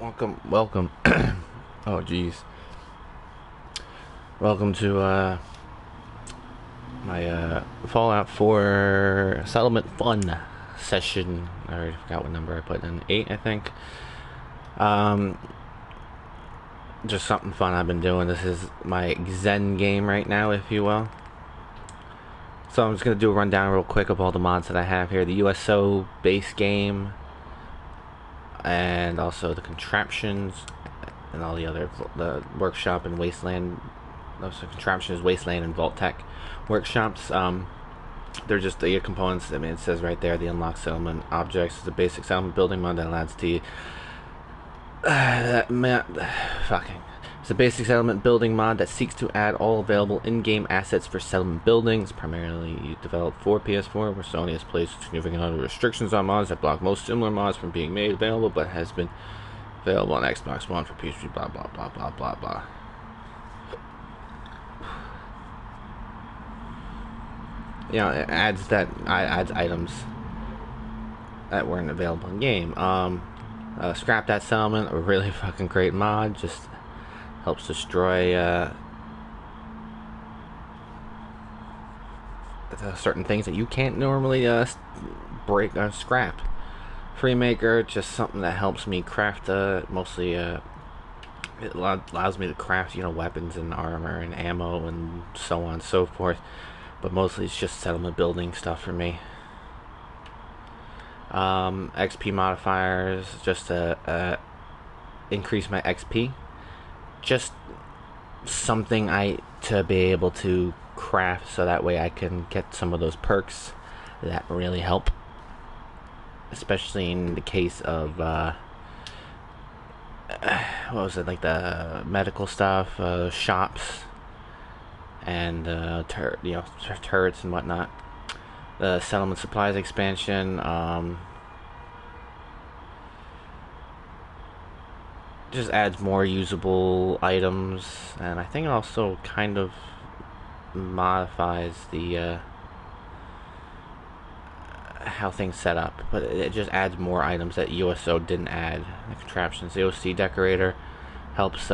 Welcome. Oh, jeez. Welcome to my Fallout 4 settlement fun session. I already forgot what number I put in. 8, I think. Um, just something fun I've been doing. This is my Zen game right now, if you will. So I'm just gonna do a rundown real quick of all the mods that I have here. The USO base game, and also the contraptions, and all the workshop and wasteland. Those contraptions, wasteland and vault tech workshops. They're just the components. I mean, it says right there, the unlock settlement objects is a basic settlement building mod that allows to fucking. It's a basic settlement building mod that seeks to add all available in-game assets for settlement buildings. Primarily developed for PS4, where Sony has placed significant other restrictions on mods that block most similar mods from being made available, but has been available on Xbox One for PC. Blah blah blah blah blah blah. You know, it adds items that weren't available in game. Scrap That Settlement, a really fucking great mod. Just helps destroy certain things that you can't normally break or scrap. Freemaker, just something that helps me craft mostly it allows me to craft, weapons and armor and ammo and so on and so forth, but mostly it's just settlement building stuff for me. XP modifiers, just to increase my XP. Just something to be able to craft so that way I can get some of those perks that really help, especially in the case of what was it, like the medical stuff, shops, and turrets and whatnot. The settlement supplies expansion, just adds more usable items, and I think it also kind of modifies the how things set up, but it just adds more items that USO didn't add. The contraptions, the OC decorator helps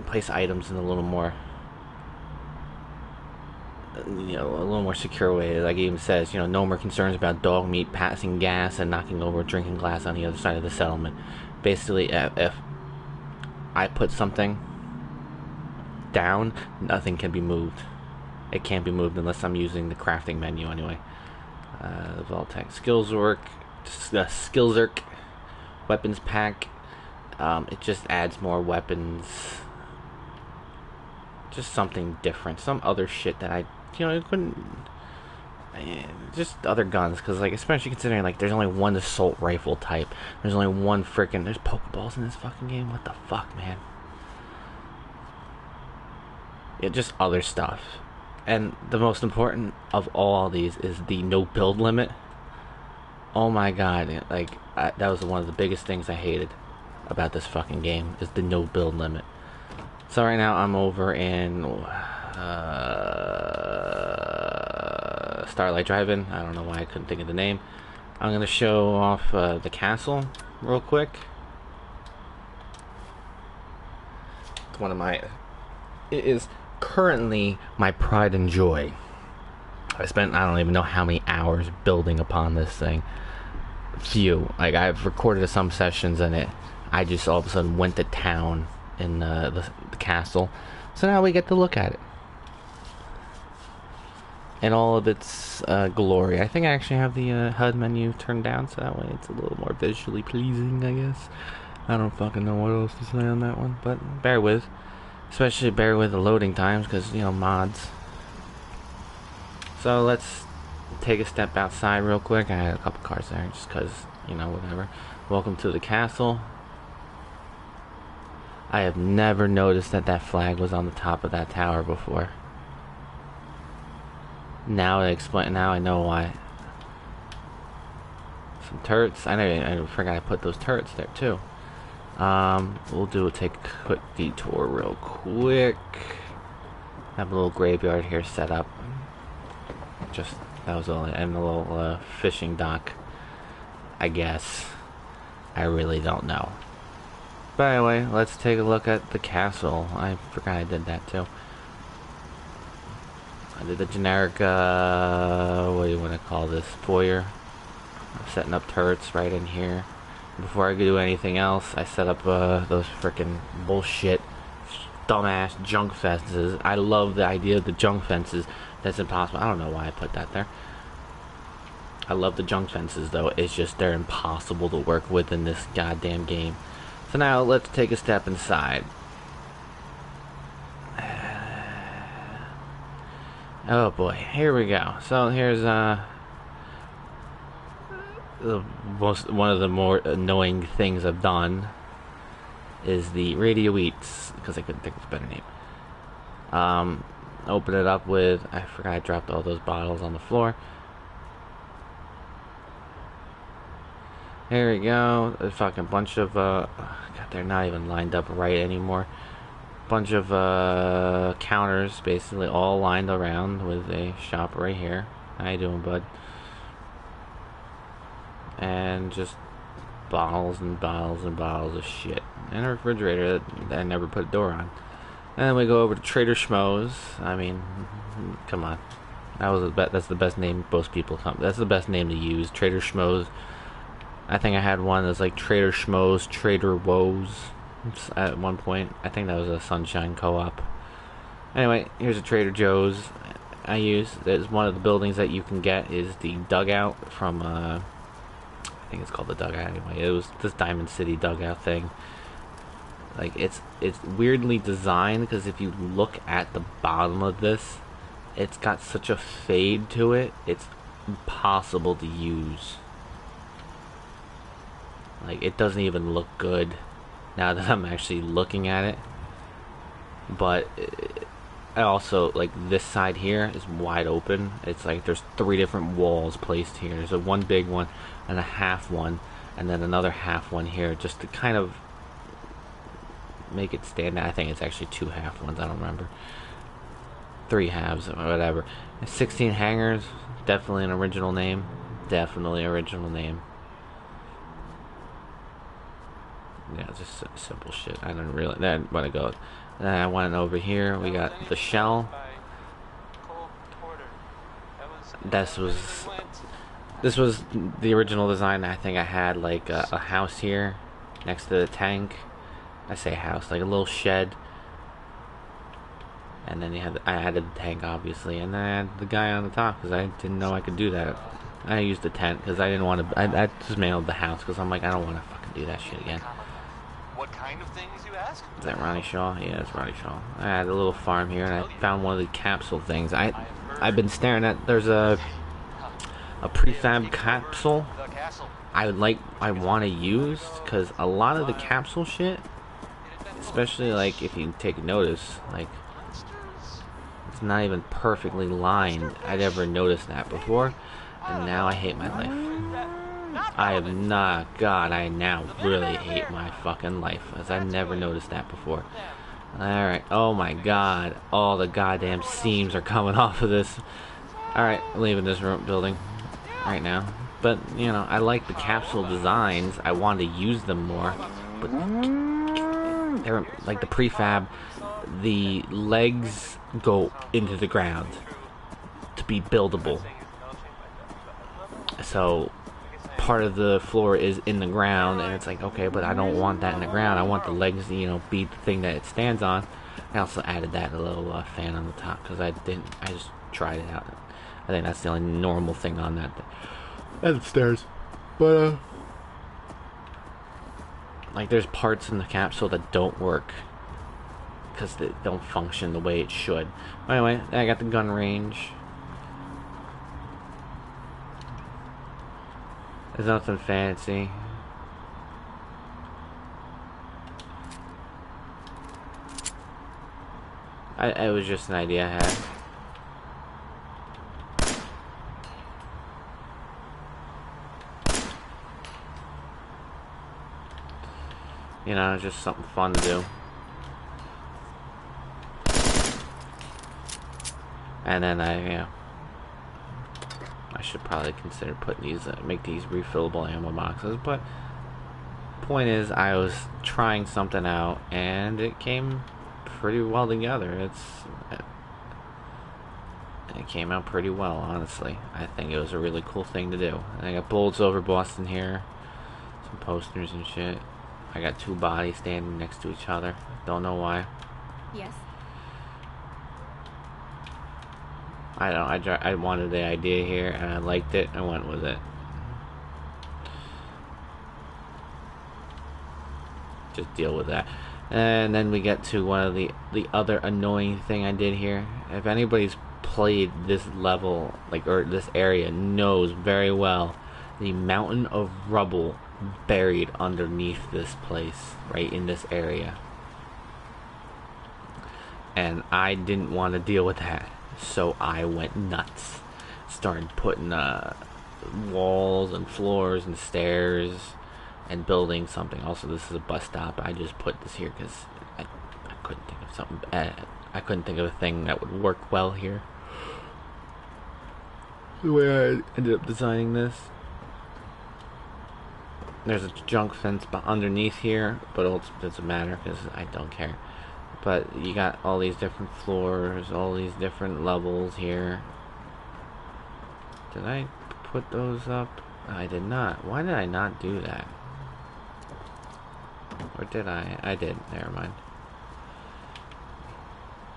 place items in a little more a little more secure way. Like it even says, no more concerns about dog meat passing gas and knocking over a drinking glass on the other side of the settlement. Basically, if I put something down, nothing can be moved. It can't be moved unless I'm using the crafting menu anyway. The Vault-Tec Skillzerk weapons pack. It just adds more weapons. Just something different. Some other shit that I couldn't. Just other guns, because especially considering there's only one assault rifle type. There's only one freaking. There's Pokeballs in this fucking game. What the fuck, man? Yeah, just other stuff. And the most important of all these is the no build limit. Oh my god, that was one of the biggest things I hated about this fucking game, is the no build limit. So right now I'm over in Starlight Drive-In. I don't know why I couldn't think of the name. I'm gonna show off the castle real quick. It is currently my pride and joy. I spent, I don't even know how many hours building upon this thing. Few. I've recorded some sessions in it. I just all of a sudden went to town in the castle. So now we get to look at it in all of its glory. I think I actually have the HUD menu turned down, so that way it's a little more visually pleasing, I guess. I don't fucking know what else to say on that one, but bear with. Especially bear with the loading times, because, mods. So let's take a step outside real quick. I had a couple cars there, just because, whatever. Welcome to the castle. I have never noticed that flag was on the top of that tower before. Now I know why. Some turrets. I forgot I put those turrets there too. We'll take a quick detour real quick. Have a little graveyard here set up. That was all. And a little fishing dock I guess. I really don't know. But anyway, let's take a look at the castle. I forgot I did that too. I did the generic, what do you want to call this, foyer. I'm setting up turrets right in here. Before I do anything else, I set up those freaking bullshit, dumbass junk fences. I love the idea of the junk fences. That's impossible. I don't know why I put that there. I love the junk fences though. It's just they're impossible to work with in this goddamn game. So now let's take a step inside. Oh boy, here we go. So here's one of the more annoying things I've done is the radio eats, because I couldn't think of a better name. Open it up with, I forgot I dropped all those bottles on the floor. Here we go. A fucking bunch of God, they're not even lined up right anymore. Bunch of counters, basically all lined around with a shop right here. How you doing, bud? And just bottles and bottles and bottles of shit, and a refrigerator that I never put a door on. And then we go over to Trader Schmoes. I mean, come on, that's the best name most people come. That's the best name to use, Trader Schmoes. I think I had one that's like Trader Schmoes, Trader Woes at one point. I think that was a Sunshine Co-op. Anyway, here's a Trader Joe's I use. There's one of the buildings that you can get is the dugout from I think it's called the dugout anyway. It was this Diamond City dugout thing. Like it's weirdly designed, because if you look at the bottom of this, it's got such a fade to it. It's impossible to use. Like it doesn't even look good now that I'm actually looking at it. But I also, like, this side here is wide open. It's like there's 3 different walls placed here. There's a one big one and a half one, and then another half one here, just to kind of make it stand out. I think it's actually 2 half ones, I don't remember. 3 halves or whatever. 16 hangers, definitely an original name. Definitely original name. Yeah, just simple shit. I didn't really. Then want to go. Then I went over here. We got the shell. This was the original design. I think I had like a house here next to the tank. I say house, like a little shed. And then I added the tank, obviously, and then I had the guy on the top because I didn't know I could do that. I used the tent because I didn't want to. I just mailed the house because I'm like, I don't want to fucking do that shit again. What kind of things, you ask? Is that Ronnie Shaw? Yeah, it's Ronnie Shaw. I had a little farm here, and I found one of the capsule things. I've been staring at. There's a prefab capsule I want to use, because a lot of the capsule shit, especially like if you take notice, like it's not even perfectly lined. I never noticed that before, and now I hate my life. I have not, God, I now really hate my fucking life, as I never noticed that before. Alright, oh my God, all the goddamn seams are coming off of this. Alright, I'm leaving this building right now. But, you know, I like the capsule designs. I want to use them more. But, they're like the prefab, the legs go into the ground to be buildable. So part of the floor is in the ground, and it's like, okay, but I don't want that in the ground. I want the legs to, you know, be the thing that it stands on. I also added that little fan on the top because I just tried it out. I think that's the only normal thing on that. And stairs, but like there's parts in the capsule that don't work because they don't function the way it should. Anyway, I got the gun range. There's nothing fancy. It was just an idea I had. You know, just something fun to do. And then I I should probably consider putting these, make these refillable ammo boxes, but point is, I was trying something out, and it came pretty well together. It came out pretty well, honestly. I think it was a really cool thing to do. I got bullets over Boston here, some posters and shit. I got two bodies standing next to each other. Don't know why. Yes. I wanted the idea here, and I liked it. I went with it. Just deal with that. And then we get to one of the other annoying thing I did here. If anybody's played this level, like, or this area, knows very well the mountain of rubble buried underneath this place, right in this area. And I didn't want to deal with that, so I went nuts. Started putting walls and floors and stairs and building something. Also, this is a bus stop. I just put this here because I couldn't think of something. I couldn't think of a thing that would work well here. The way I ended up designing this. There's a junk fence underneath here, but it doesn't matter because I don't care. But you got all these different floors, all these different levels here. Did I put those up? I did not. Why did I not do that? Or did I? I did. Never mind.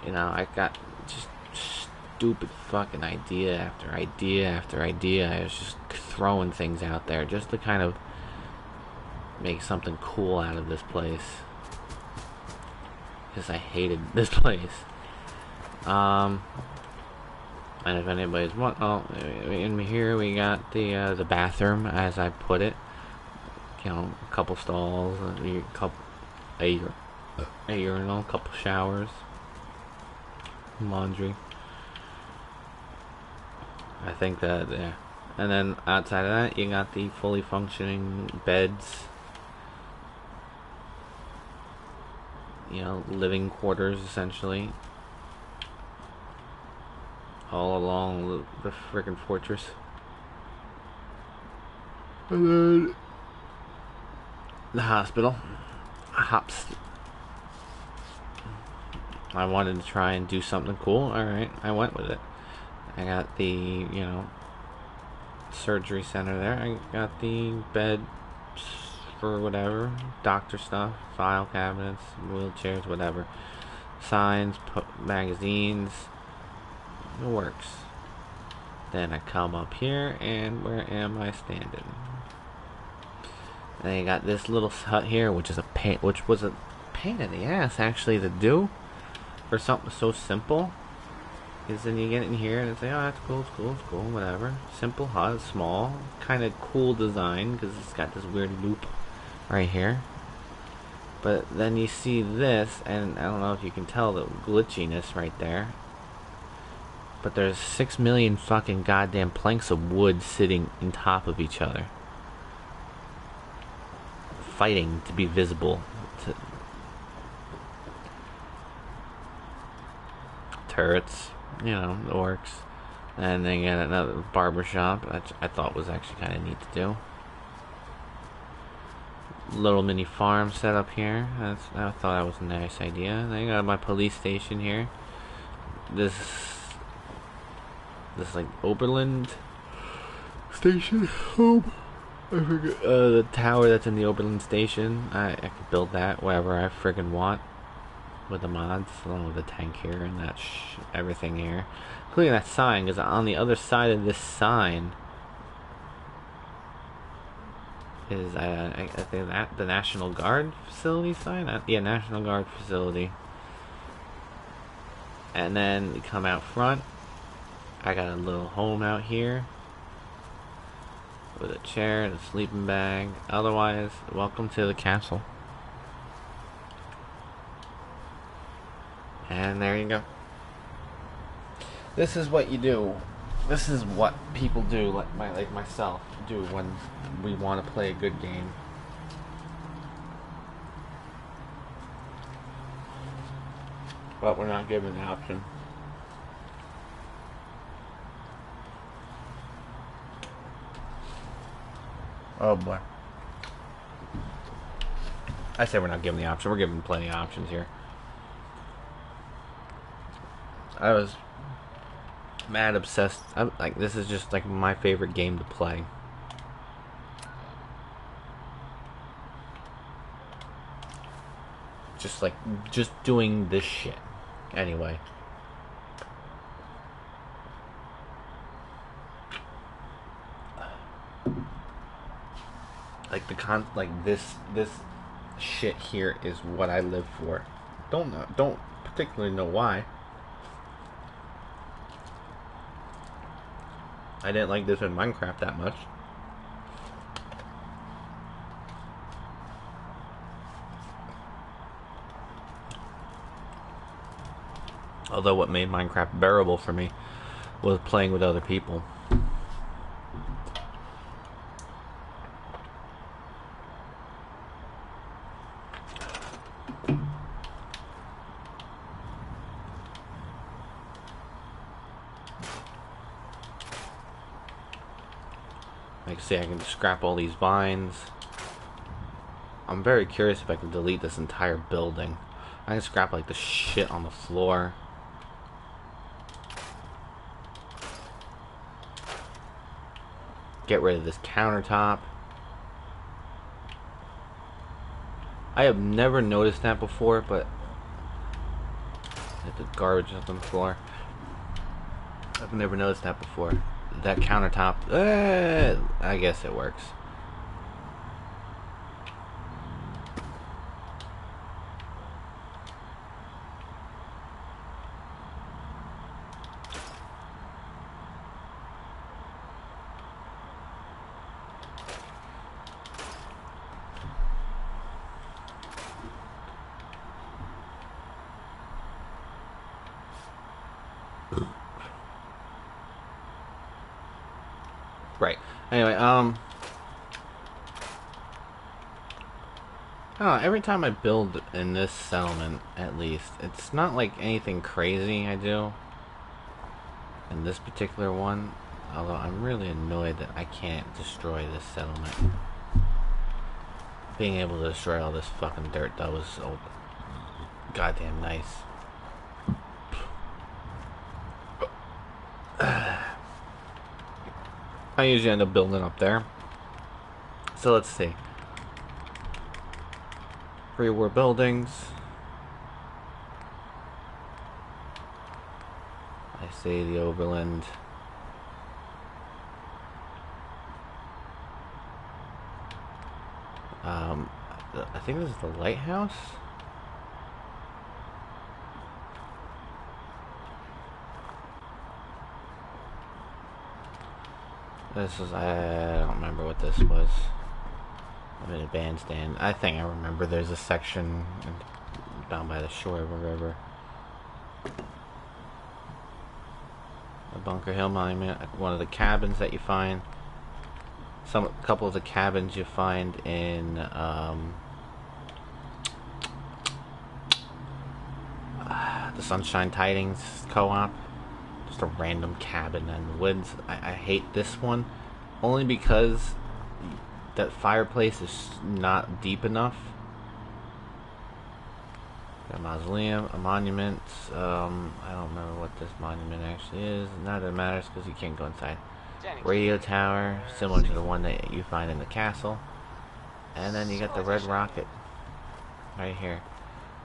You know, I got just stupid fucking idea after idea after idea. I was just throwing things out there just to kind of make something cool out of this place. Because I hated this place. And if anybody's in here we got the bathroom, as I put it. You know, a couple stalls, a urinal, a couple showers, laundry. I think that, yeah. And then outside of that, you got the fully functioning beds. You know, living quarters, essentially. All along the frickin' fortress. And then the hospital. Hops. I wanted to try and do something cool. Alright, I went with it. I got the, you know, surgery center there. I got the bed for whatever, doctor stuff, file cabinets, wheelchairs, whatever. Signs, magazines. It works. Then I come up here, and where am I standing? And you got this little hut here, which was a pain in the ass actually to do for something so simple. Is then you get in here and it's like, oh, that's cool, it's cool, it's cool, whatever. Simple hut, small, kind of cool design because it's got this weird loop right here. But then you see this, and I don't know if you can tell the glitchiness right there. But there's 6 million fucking goddamn planks of wood sitting on top of each other, fighting to be visible. Turrets, you know, it works. And then you got another barber shop, which I thought was actually kind of neat to do. Little mini farm set up here. I thought that was a nice idea. Then you got my police station here. This like Oberlin station. Oh, I forget. The tower that's in the Oberlin station. I could build that wherever I friggin' want with the mods, along with the tank here and that everything here, including that sign. Because on the other side of this sign is I think that the National Guard facility sign. Yeah, National Guard facility. And then you come out front. I got a little home out here with a chair and a sleeping bag. Otherwise, welcome to the castle. And there you go. This is what you do. This is what people do, like myself, do when we want to play a good game. But we're not given the option. Oh boy. I say we're not giving the option. We're giving plenty of options here. I was mad obsessed. Like, this is just like my favorite game to play. Just doing this shit. Anyway. Like this shit here is what I live for. Don't particularly know why. I didn't like this in Minecraft that much. Although what made Minecraft bearable for me was playing with other people. Like, see, I can scrap all these vines. I'm very curious if I can delete this entire building. I can scrap like the shit on the floor. Get rid of this countertop. I have never noticed that before, but the garbage on the floor. I've never noticed that before. That countertop, I guess it works. Right. Anyway, I don't know, every time I build in this settlement, at least, it's not like anything crazy I do in this particular one. Although I'm really annoyed that I can't destroy this settlement. Being able to destroy all this fucking dirt, that was so goddamn nice. I usually end up building up there. So let's see. Pre-war buildings. I see the Overland. I think this is the lighthouse. This is, I don't remember what this was. I'm in a bandstand. I think I remember there's a section down by the shore of a river. A Bunker Hill Monument, one of the cabins that you find. A couple of the cabins you find in, the Sunshine Tidings co-op. Just a random cabin in the woods. I hate this one only because that fireplace is not deep enough. Got a mausoleum, a monument. I don't remember what this monument actually is. None of it matters because you can't go inside. Radio tower, similar to the one that you find in the castle. And then you got the red rocket right here,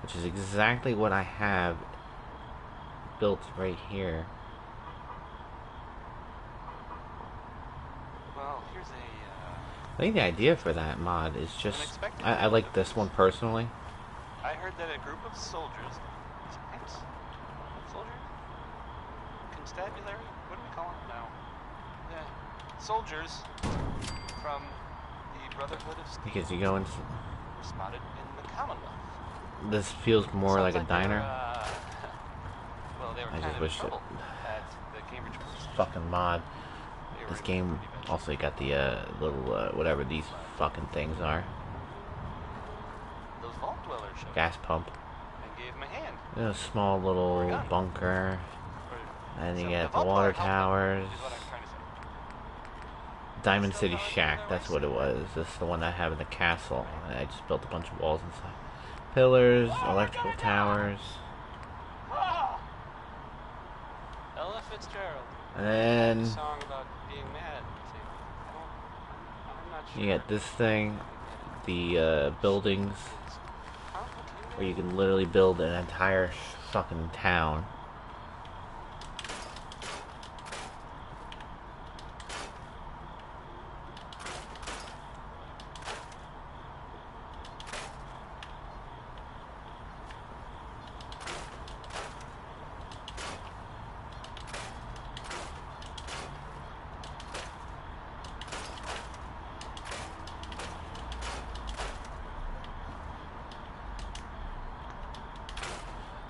which is exactly what I have built right here. I think the idea for that mod is just, I like this one personally. I heard that a group of soldiers, constabulary, what do we call them now? Yeah, soldiers from the Brotherhood of Steel. Because you go into, were spotted in the Commonwealth. This feels more like a diner. Well, they were I kind just of wish in trouble at the Cambridge police station. Fucking mod. This game also got the little whatever these fucking things are. Those vault dwellers showed Gas pump. and gave him a hand. A small little bunker. And you get the water towers. Diamond City Shack, that's what it was. This is the one I have in the castle. I just built a bunch of walls inside. Pillars, electrical towers. Ella Fitzgerald. And then Song about being mad. See, I'm not sure. you get this thing, the buildings, where you can literally build an entire fucking town.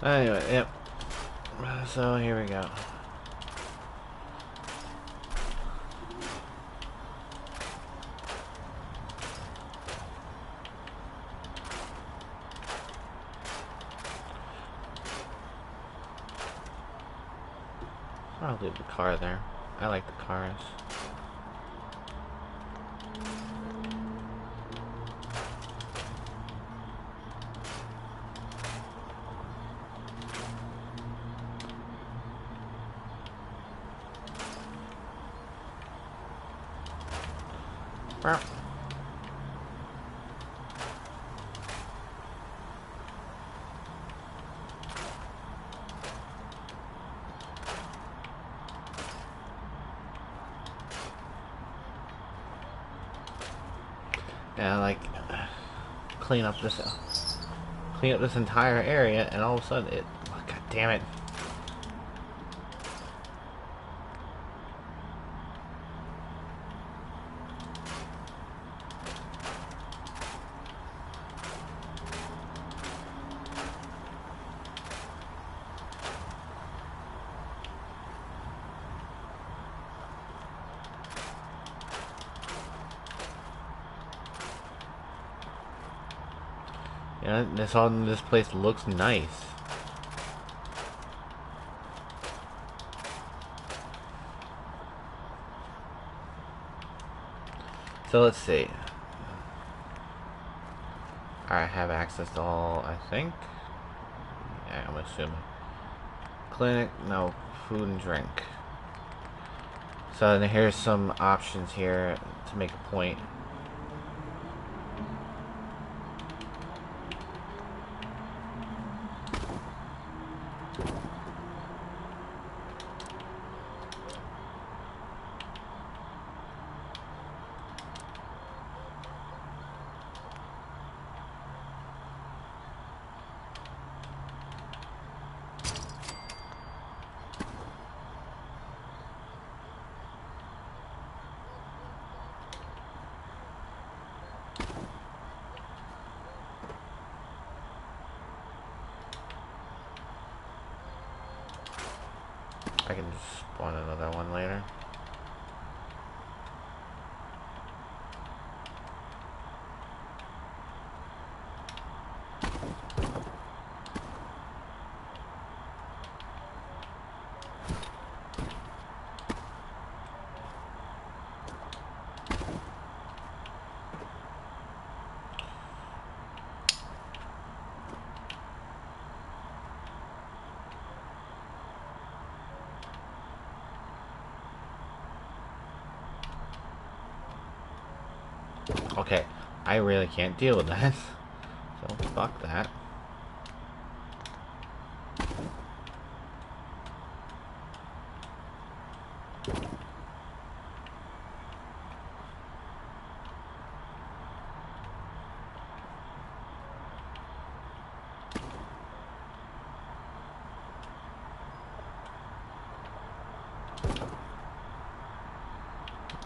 Anyway, yep. So here we go. I'll leave the car there. I like the cars. Well. Yeah, like clean up this entire area, and all of a sudden it. Oh, God damn it! Yeah, this place looks nice. So let's see. I have access to all, I think. Yeah, I'm assuming. Clinic, no, food and drink. So then here's some options here to make a point. I can just spawn another one later. Okay, I really can't deal with that. So fuck that.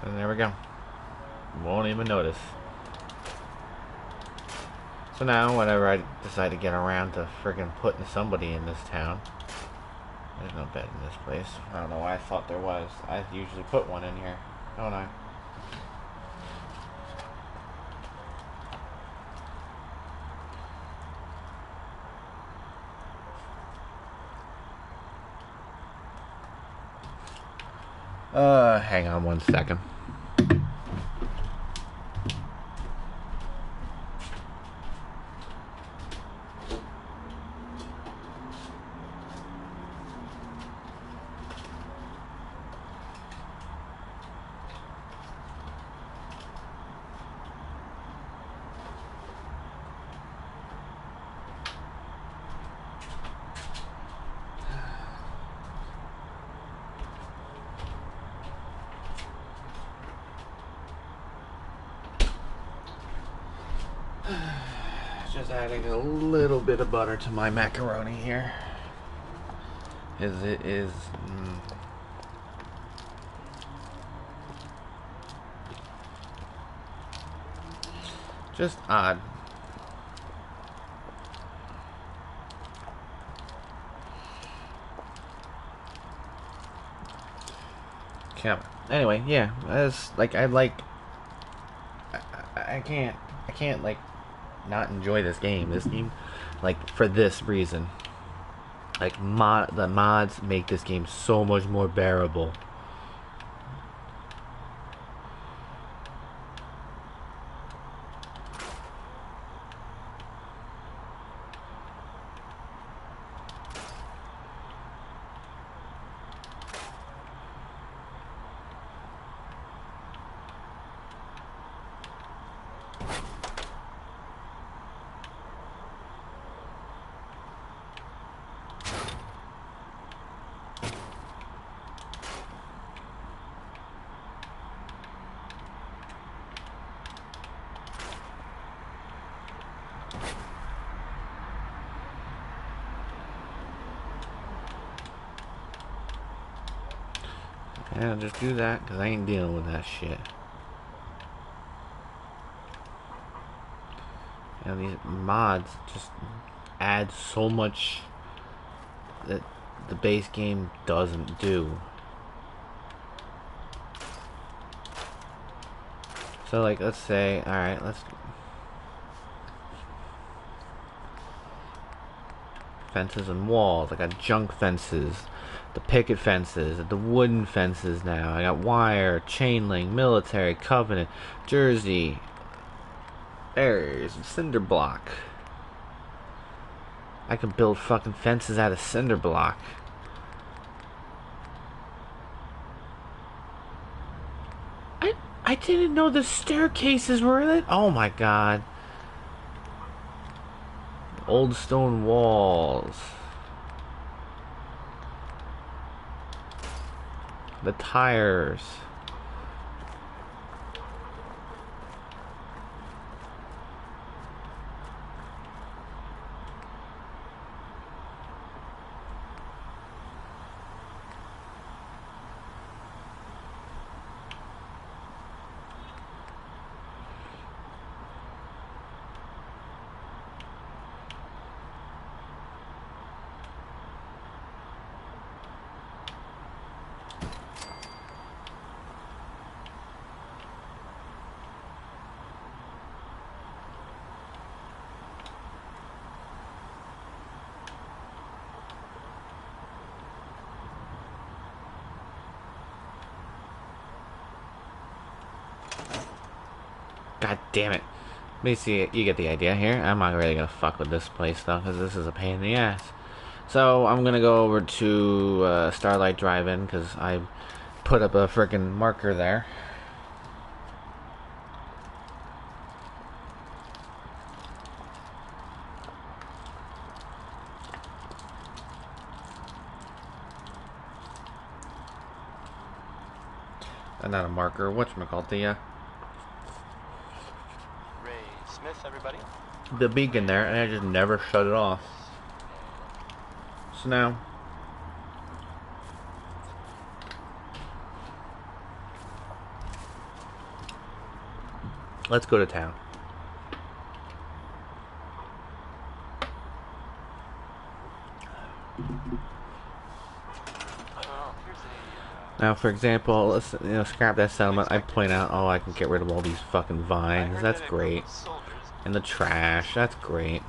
And there we go. Won't even notice. So now, whenever I decide to get around to friggin' putting somebody in this town, there's no bed in this place. I don't know why I thought there was. I usually put one in here, don't I? Hang on one second. adding a little bit of butter to my macaroni here. As it is just odd. Camera. Anyway, yeah, as like I can't like not enjoy this game. This game, like for this reason, like the mods make this game so much more bearable. And I'll just do that because I ain't dealing with that shit. You know, these mods just add so much that the base game doesn't do. So like, let's say, alright, let's... Fences and walls. I got junk fences, the picket fences, the wooden fences now. I got wire, chain link, military, covenant, jersey. There's cinder block. I can build fucking fences out of cinder block. I didn't know the staircases were in it. Oh my god. Old stone walls. The tires. God damn it. Basically, you get the idea here. I'm not really gonna fuck with this place though, because this is a pain in the ass. So, I'm gonna go over to Starlight Drive-In, because I put up a freaking marker there. Not a marker, whatchamacallit, Everybody. the beacon there, and I just never shut it off. So now, let's go to town. Now, for example, let's scrap that settlement. I point out, oh, I can get rid of all these fucking vines. That's great. And the trash. That's great.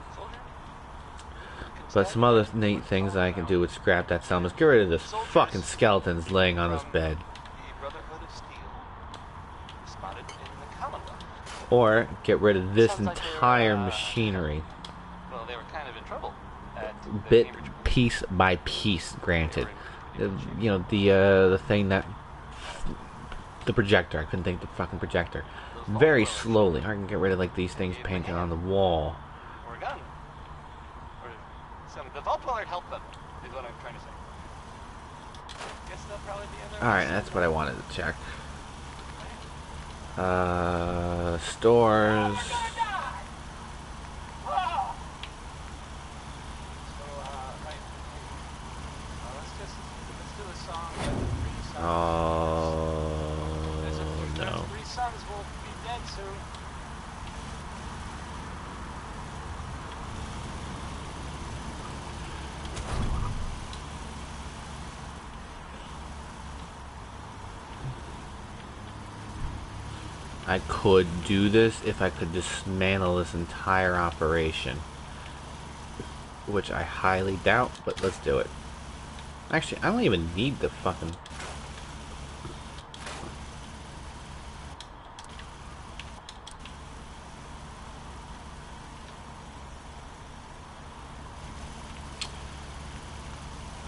But some other neat things I can do with scrap that settlement is get rid of this fucking skeletons laying on his bed. Or get rid of this entire machinery. Well, they were kind of in trouble. Piece by piece, granted. The thing that... The projector. I couldn't think of the fucking projector. Very slowly. I can get rid of like these things painted on the wall. Or a gun. Or the vault dweller helped them, is what I'm trying to say. Guess they'll probably be in there. Alright, that's what I wanted to check. Stores. As if Oh, their no. three sons will be dead soon. I could do this if I could dismantle this entire operation. Which I highly doubt, but let's do it. Actually, I don't even need the fucking...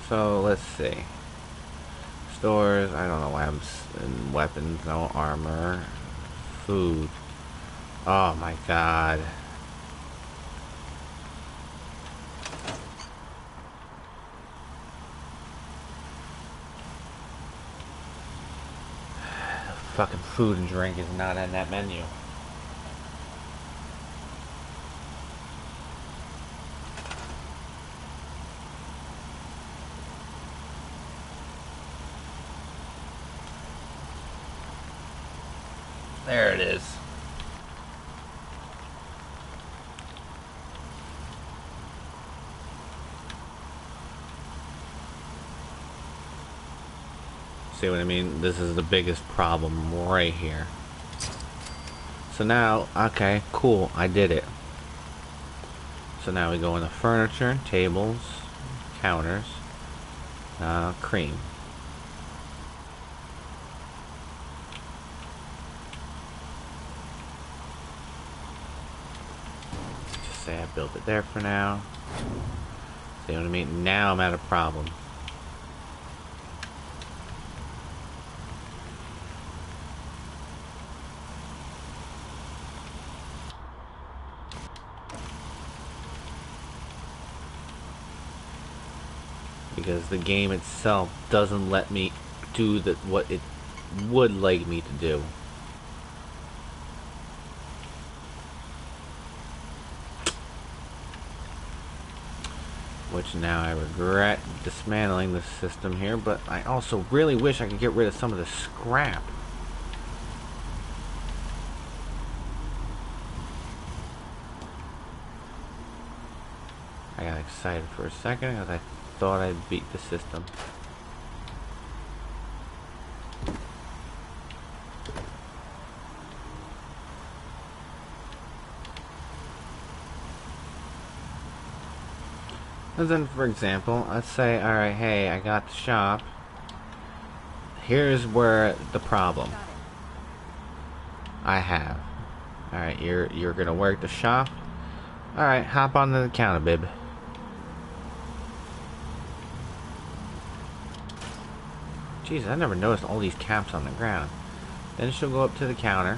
So, let's see. Stores, I don't know why I'm... in weapons, no armor. Food. Oh my god. Fucking food and drink is not in that menu. There it is. See what I mean? This is the biggest problem right here. So now, okay, cool, I did it. So now we go into furniture, tables, counters, cream. Just say I built it there for now. See what I mean? Now I'm at a problem. Because the game itself doesn't let me do what it would like me to do. Which now I regret dismantling the system here, but I also really wish I could get rid of some of the scrap. I got excited for a second because I thought I'd beat the system. And then, for example, let's say, alright, hey, I got the shop. Here's where the problem I have. Alright, you're gonna work the shop. Alright, hop onto the counter, babe. Jeez, I never noticed all these caps on the ground. Then she'll go up to the counter.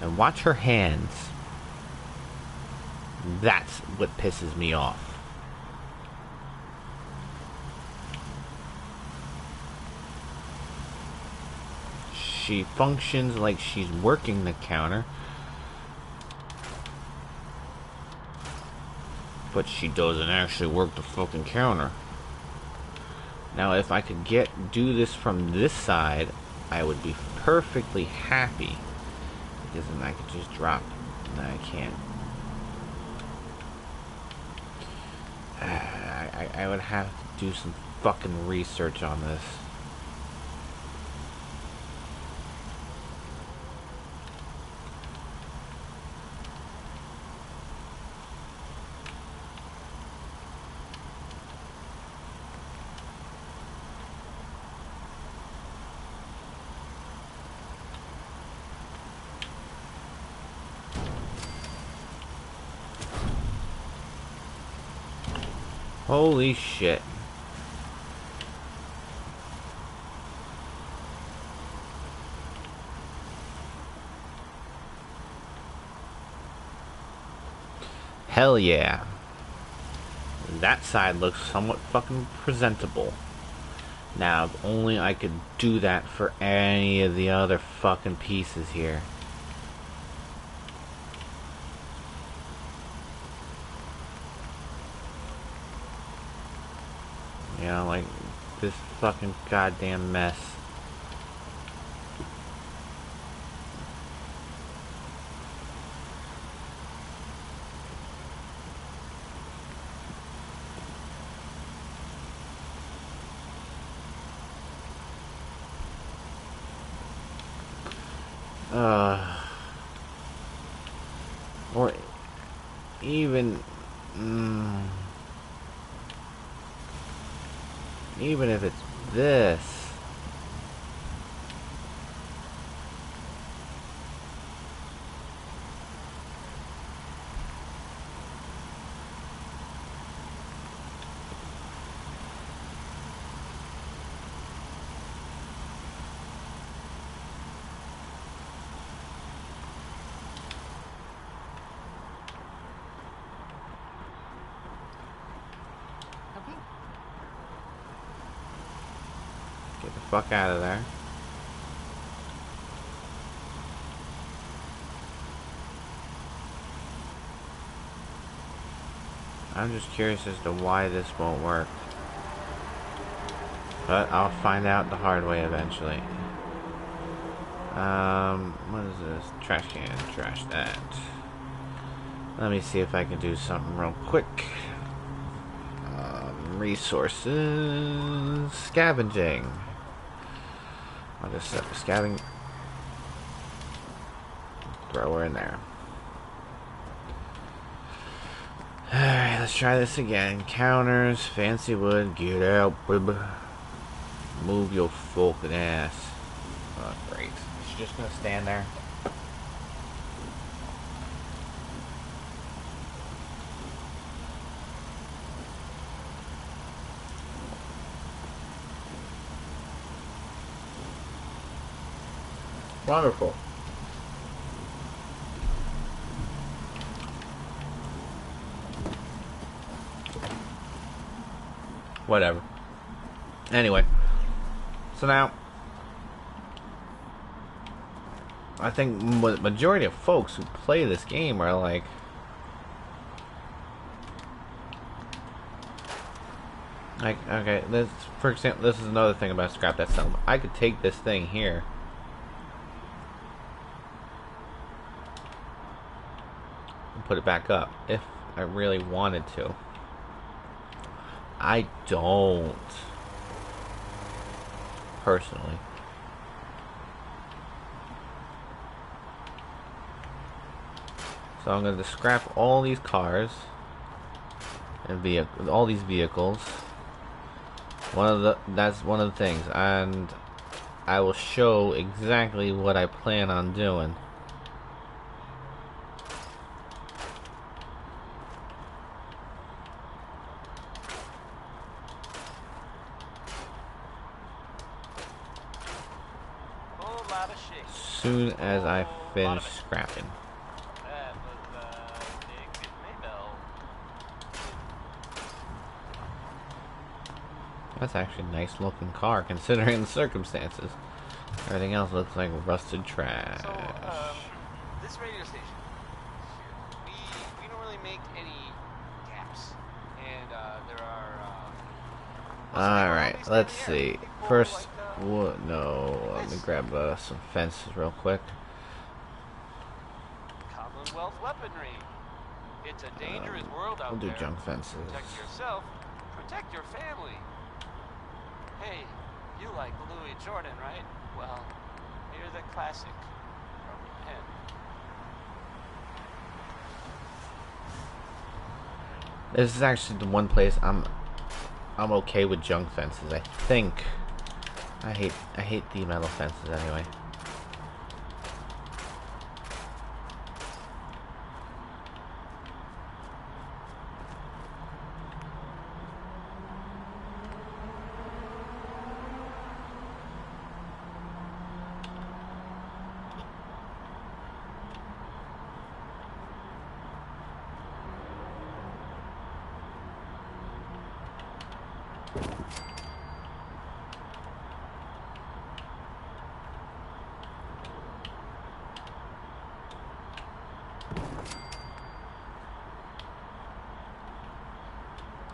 And watch her hands. That's what pisses me off. She functions like she's working the counter. But she doesn't actually work the fucking counter. Now if I could do this from this side, I would be perfectly happy. Because then I could just drop. No, I can't. I would have to do some fucking research on this. Holy shit. Hell yeah. That side looks somewhat fucking presentable. Now, if only I could do that for any of the other fucking pieces here. You know, like, this fucking goddamn mess. Or even, even if it's this. Get the fuck out of there. I'm just curious as to why this won't work. But I'll find out the hard way eventually. What is this? Trash can. Trash that. Let me see if I can do something real quick. Resources. Scavenging. I'll just set the scavenging. Throw her in there. Alright, let's try this again. Counters, fancy wood, get out, bub. Move your fucking ass. Oh, great. She's just gonna stand there. Wonderful. Whatever. Anyway. So now, I think the majority of folks who play this game are like, okay, this, for example, this is another thing about scrap that settlement. I could take this thing here and put it back up if I really wanted to. I don't, personally. So I'm going to scrap all these cars and all these vehicles. That's one of the things, and I will show exactly what I plan on doing. Soon as I finish scrapping. That's actually a nice looking car considering the circumstances. Everything else looks like rusted trash. So, this radio station, we don't really make any gaps, and there are. Alright, let's see. First, no, let me grab some fences real quick. Commonwealth weaponry. It's a dangerous world out there. We'll do junk fences. Protect yourself, protect your family. Hey, you like Louis Jordan, right? Well, here's a classic from him. This is actually the one place I'm okay with junk fences. I think I hate the metal fences anyway.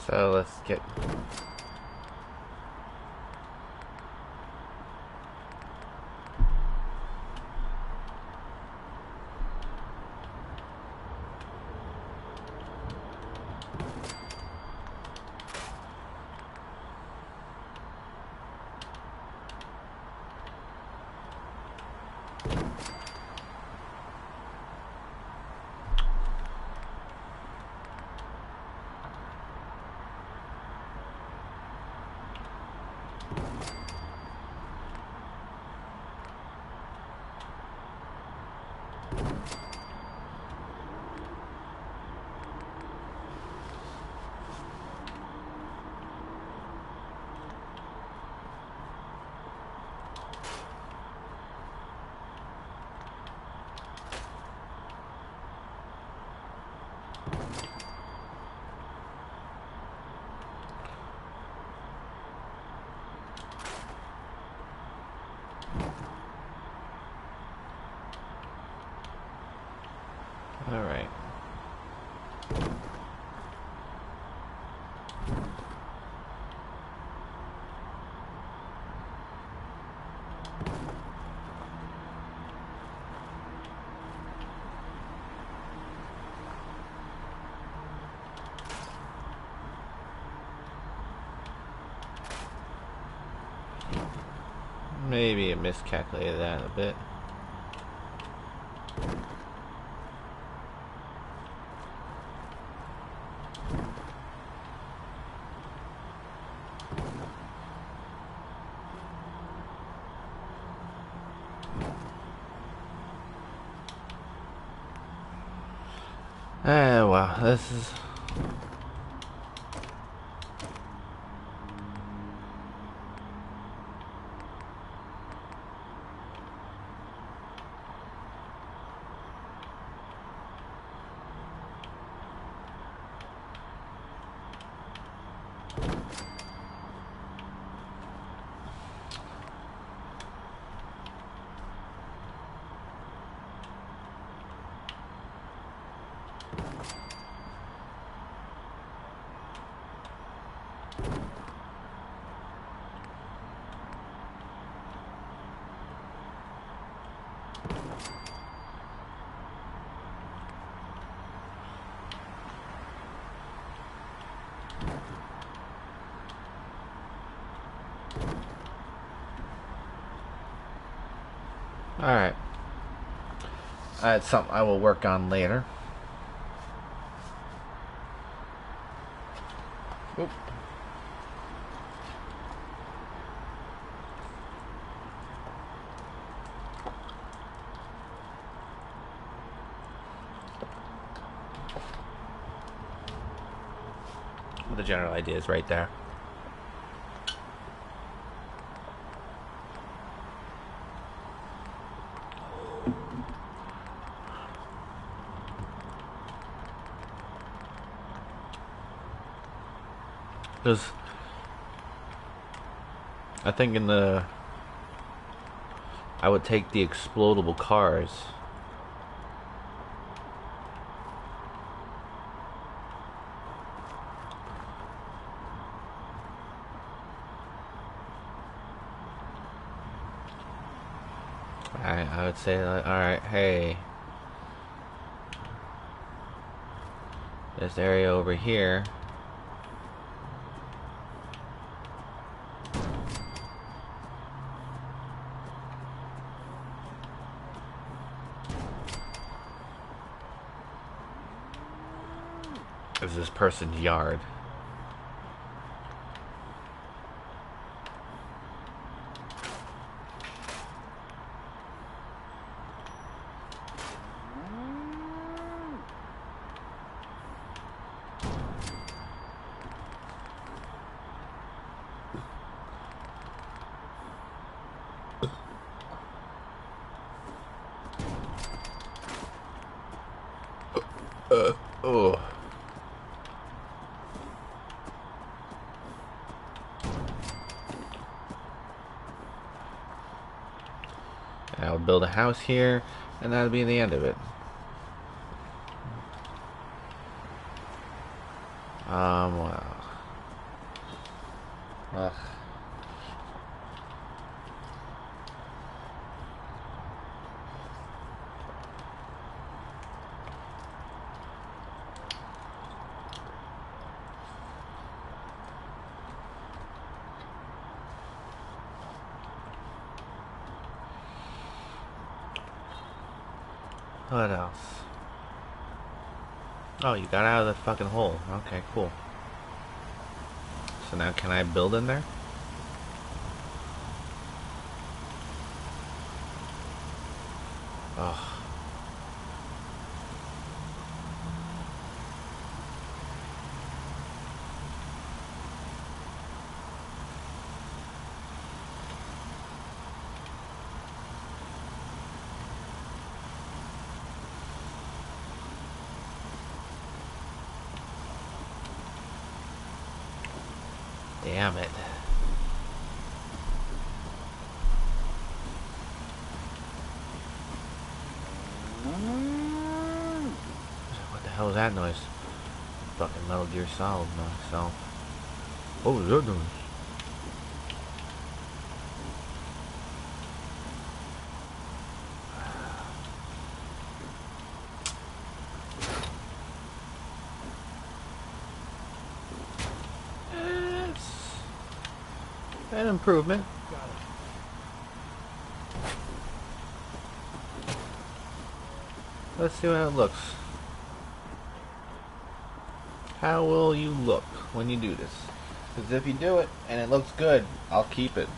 So let's get All right. Maybe I miscalculated that a bit. Well, this is... Alright. That's something I will work on later. Oop. The general idea is right there. Because I think I would take the explodable cars. I would say, like, alright, hey, this area over here, is this person's yard. Oh. I'll build a house here, and that'll be the end of it. Well. Ugh. What else? Oh, you got out of the fucking hole. Okay, cool. So now can I build in there? Oh. Damn it. What the hell is that noise? Fucking Metal Gear Solid myself. What was that noise? It's an improvement. Let's see how it looks. How will you look when you do this? Because if you do it and it looks good, I'll keep it.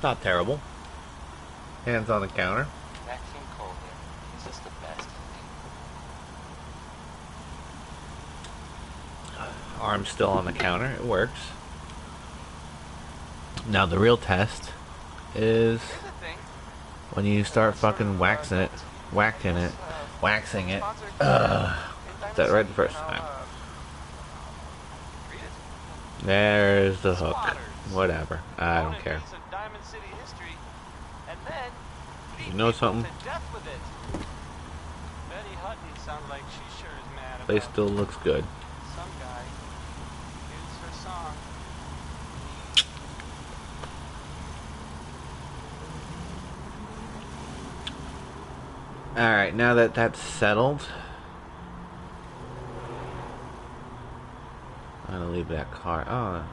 Not terrible. Hands on the counter. That King Cole there, he's just the best. Arm's still on the counter. It works. Now the real test is Here's the thing. when you start fucking waxing it. Waxing it. Is that right the first time? Read it. There's the hook. Spotters. Whatever. I don't Own a care. piece of Diamond City history, and then beat You know people something? to death with it. Betty Hutton sounds like she sure is mad Place about still looks good. some guy. Here's her song. Alright, now that that's settled, I'm gonna leave that car. Oh.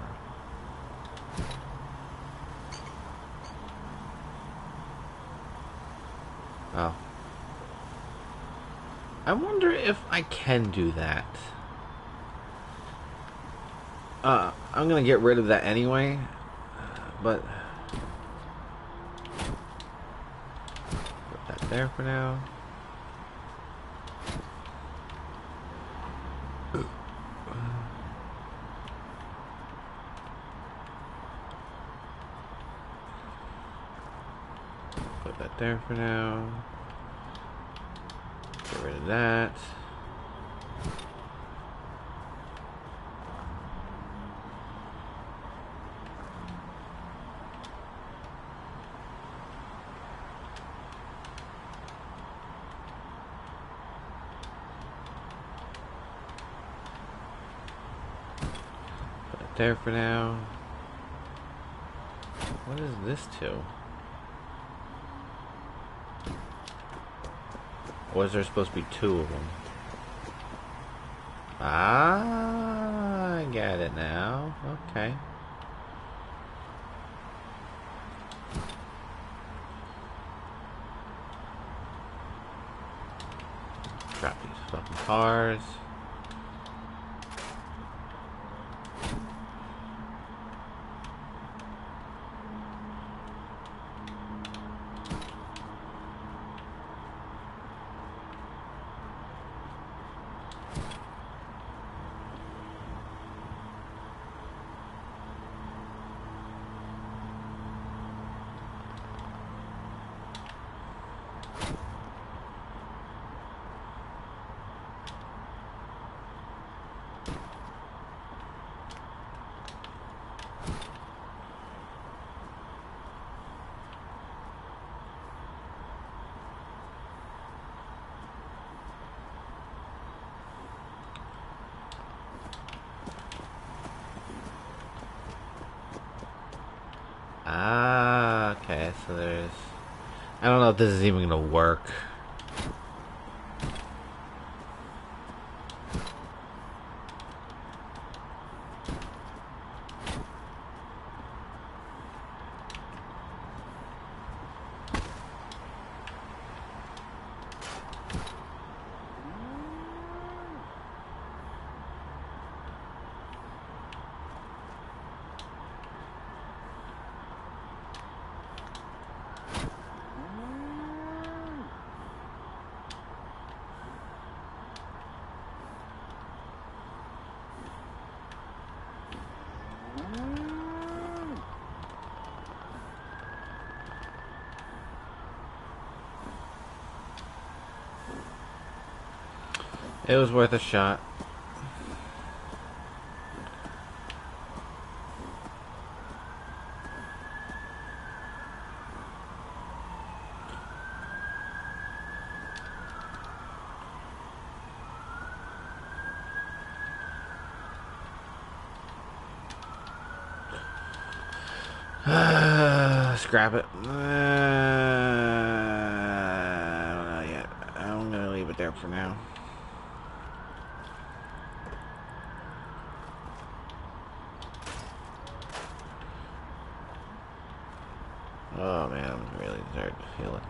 Oh. I wonder if I can do that. I'm gonna get rid of that anyway, but put that there for now. Put that there for now. Get rid of that. Put it there for now. What is this to? Or is there supposed to be two of them? Ah, I get it now. Okay. Drop these fucking cars. Ah, okay, so there's... I don't know if this is even gonna work. It was worth a shot. Scrap it. Not yet. I'm gonna leave it there for now. Oh man, I'm really starting to feel it.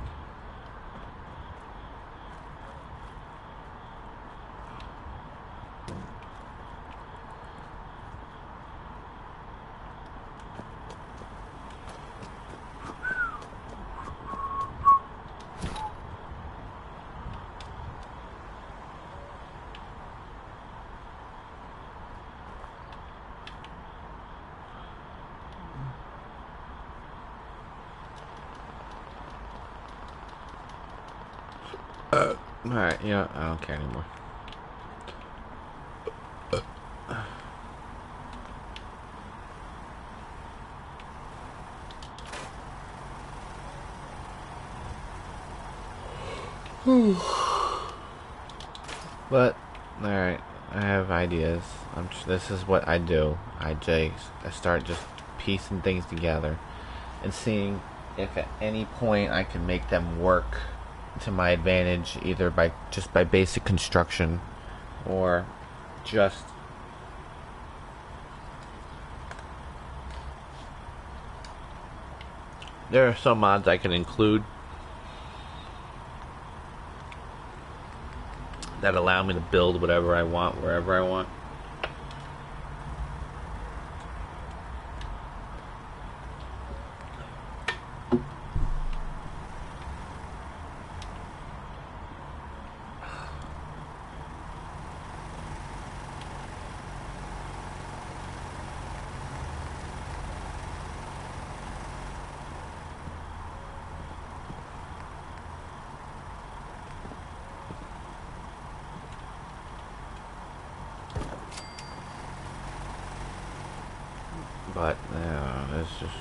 Alright, yeah, I don't care anymore. But, alright, I have ideas. This is what I do. I start just piecing things together and seeing if at any point I can make them work to my advantage, either by basic construction or just there are some mods I can include that allow me to build whatever I want wherever I want. But yeah, it's just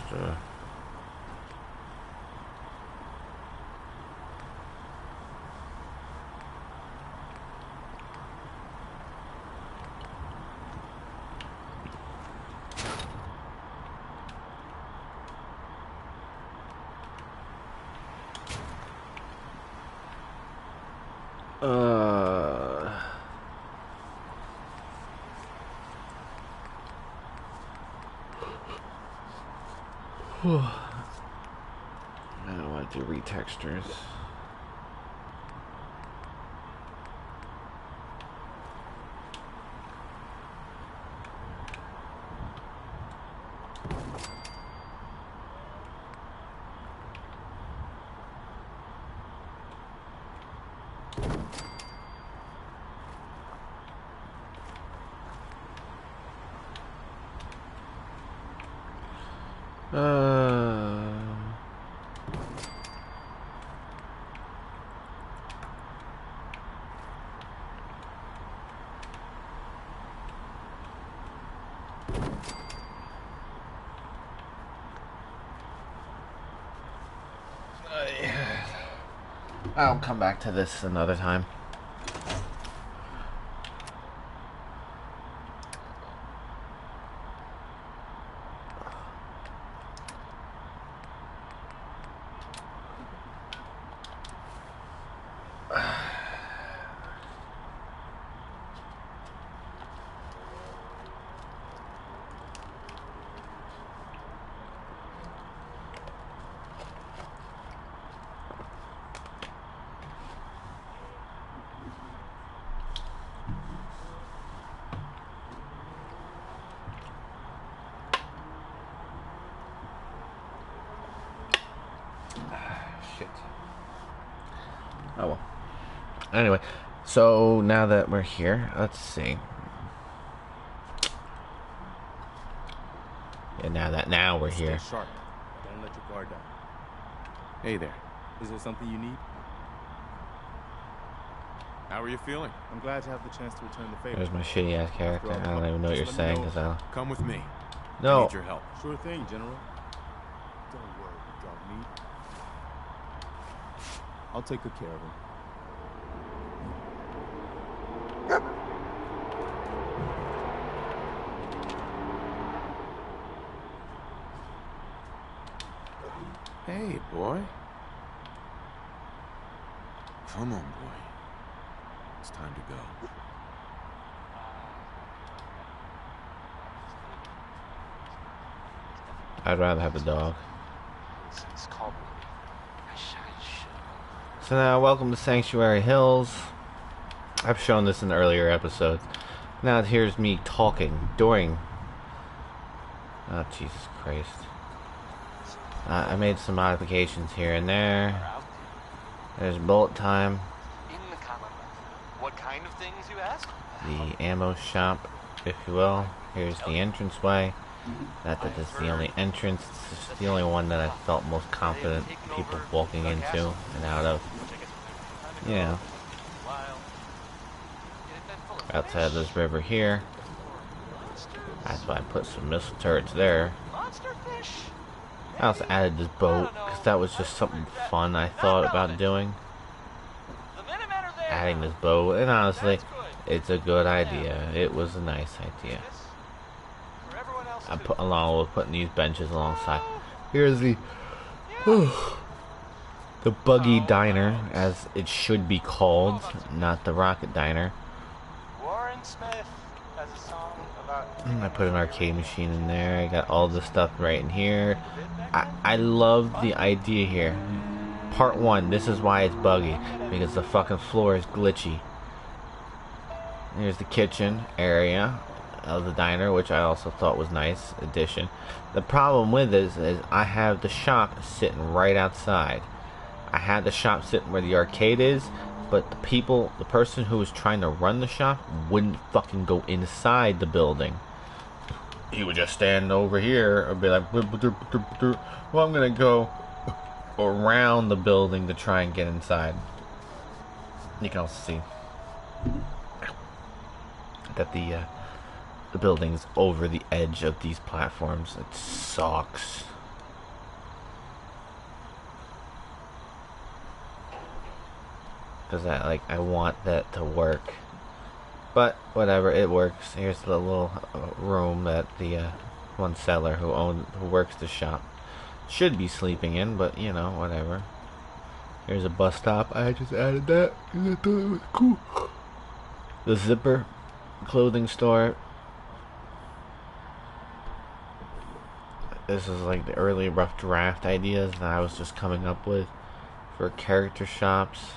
I don't want to do retextures. I'll come back to this another time. Shit. Oh well. Anyway, so now that we're here, let's see. And now we're here. Stay sharp. Don't let your guard down. Hey there. Is there something you need? How are you feeling? I'm glad to have the chance to return the favor. There's my shitty ass character. I don't even know what you're saying because I don't. Come with me. I No. need your help. Sure thing, General. Don't worry, dog meat. I'll take good care of him. Hey, boy. Come on, boy. It's time to go. I'd rather have a dog. It's called Louis. I should. So now, welcome to Sanctuary Hills. I've shown this in earlier episodes. Now here's me talking during... Oh, Jesus Christ. I made some modifications here and there. There's bullet time. In the Commonwealth. What kind of things, you ask? The ammo shop, if you will. Here's the entranceway. Not that this is the only entrance. This is the only one that I felt most confident people walking into and out of. You know. Outside of this river here. That's why I put some missile turrets there. I also added this boat because that was just something fun I thought about doing. Adding this boat, and honestly, it's a good idea. It was a nice idea. I put along with putting these benches alongside. Here's the the buggy diner, as it should be called, not the rocket diner. Warren Smith has a song about... I put an arcade machine in there. I got all this stuff right in here. I love the idea here. Part 1, this is why it's buggy, because the fucking floor is glitchy. Here's the kitchen area of the diner, which I also thought was nice addition. The problem with this is I have the shop sitting right outside. I had the shop sitting where the arcade is, but the person who was trying to run the shop wouldn't fucking go inside the building. He would just stand over here and be like, well, I'm gonna go around the building to try and get inside. You can also see that the building's over the edge of these platforms. It sucks. Because I want that to work. But whatever, it works. Here's the little room that the one seller who works the shop should be sleeping in, but you know, whatever. Here's a bus stop. I just added that because I thought it was cool. The Zipper clothing store. This is like the early rough draft ideas that I was just coming up with for character shops.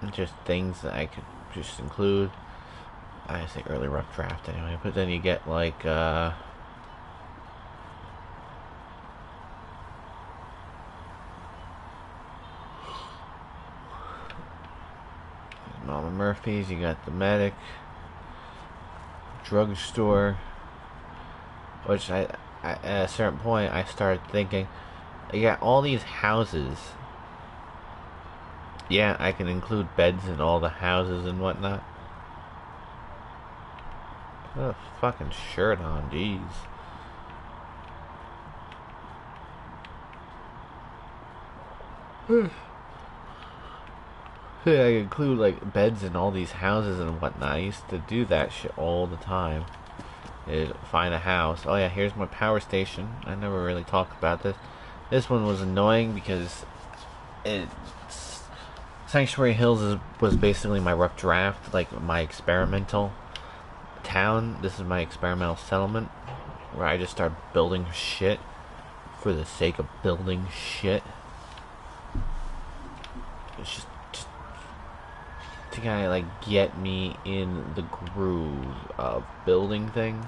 And just things that I could just include. I say early rough draft anyway, but then you get like Mama Murphy's, you got the medic, drugstore, which I at a certain point I started thinking, you got all these houses. Yeah, I can include beds in all the houses and whatnot. Put a fucking shirt on, jeez. Yeah, I include like beds in all these houses and whatnot. I used to do that shit all the time. Is find a house. Oh yeah, here's my power station. I never really talked about this. This one was annoying because Sanctuary Hills was basically my rough draft, like my experimental town. This is my experimental settlement where I just start building shit for the sake of building shit. It's just to kind of like get me in the groove of building things.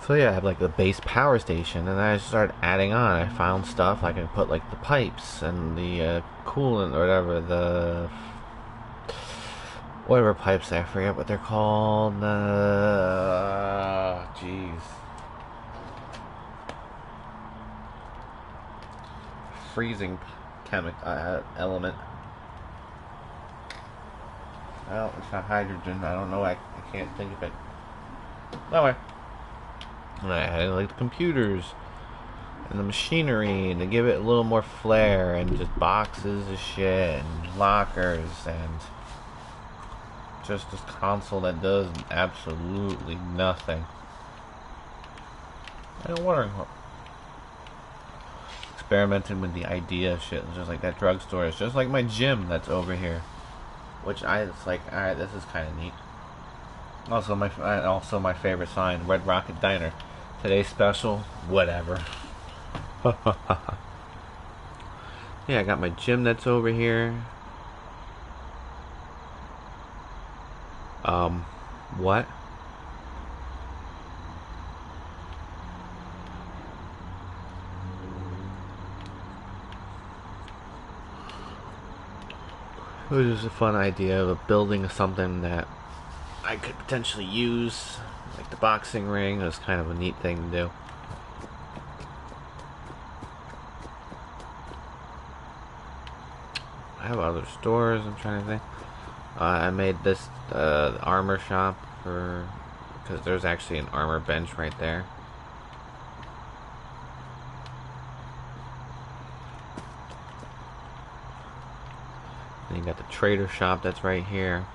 So yeah, I have like the base power station, and I just started adding on. I found stuff I can put like the pipes and the coolant or whatever, whatever pipes, I forget what they're called. Jeez. freezing element. Well, it's not hydrogen. I don't know. I can't think of it. No way. I had like the computers and the machinery to give it a little more flair, and just boxes of shit and lockers and just this console that does absolutely nothing. I'm wondering what. Experimenting with the idea of shit, just like that drugstore. It's just like my gym that's over here, which it's like, all right, this is kind of neat. Also my favorite sign, Red Rocket Diner. Today's special, whatever. Yeah, I got my gym that's over here. What? It was just a fun idea of building something that I could potentially use, like the boxing ring. It was kind of a neat thing to do. I have other stores. I'm trying to think. I made this armor shop because there's actually an armor bench right there. And you got the trader shop that's right here.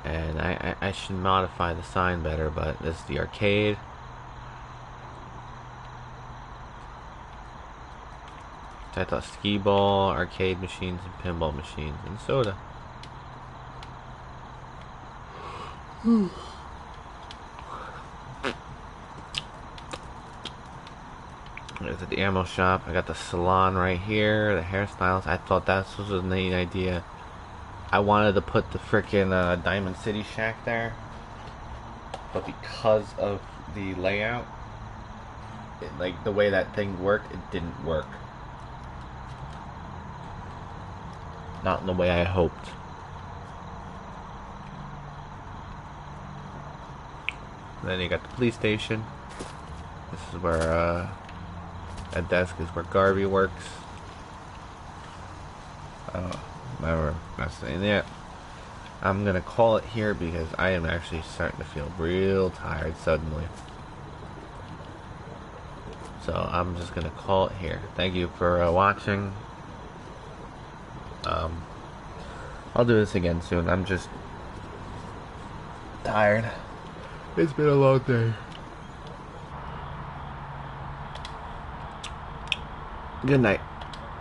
And I should modify the sign better, but this is the arcade. I thought skee ball, arcade machines, and pinball machines, and soda. There's the ammo shop. I got the salon right here, the hairstyles. I thought that was a neat idea. I wanted to put the frickin' Diamond City Shack there, but because of the layout, like the way that thing worked, it didn't work. Not in the way I hoped. Then you got the police station. This is where that desk is where Garvey works. Never saying that. I'm gonna call it here because I am actually starting to feel real tired suddenly. So I'm just gonna call it here. Thank you for watching. I'll do this again soon. I'm just tired. It's been a long day. Good night.